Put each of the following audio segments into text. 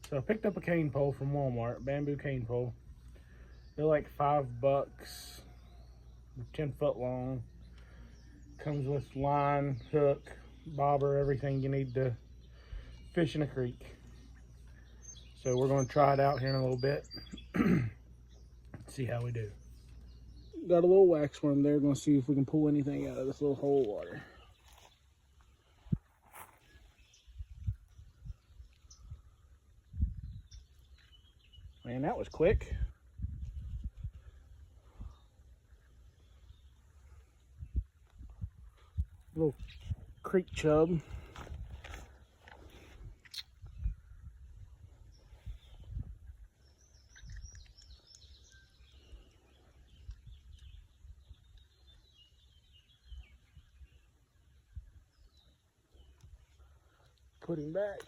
So I picked up a cane pole from Walmart, bamboo cane pole. They're like $5, 10 foot long. Comes with line, hook, bobber, everything you need to fish in a creek. So we're going to try it out here in a little bit. See how we do. Got a little wax worm there. Going to see if we can pull anything out of this little hole of water. Man, that was quick. Little creek chub. Put him back.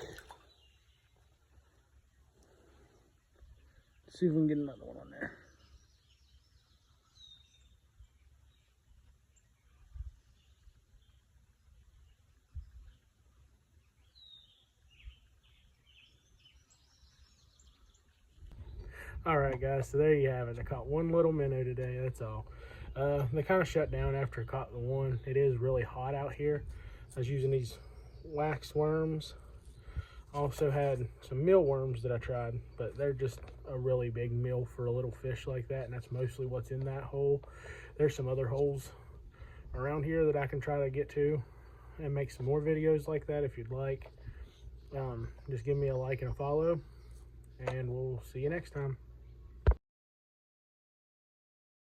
See if we can get another one on there. All right, guys, so there you have it. I caught one little minnow today, that's all. They kind of shut down after I caught the one. It is really hot out here. I was using these wax worms. Also had some mealworms that I tried, but they're just a really big meal for a little fish like that, and that's mostly what's in that hole. There's some other holes around here that I can try to get to and make some more videos like that if you'd like. Just give me a like and a follow, and we'll see you next time.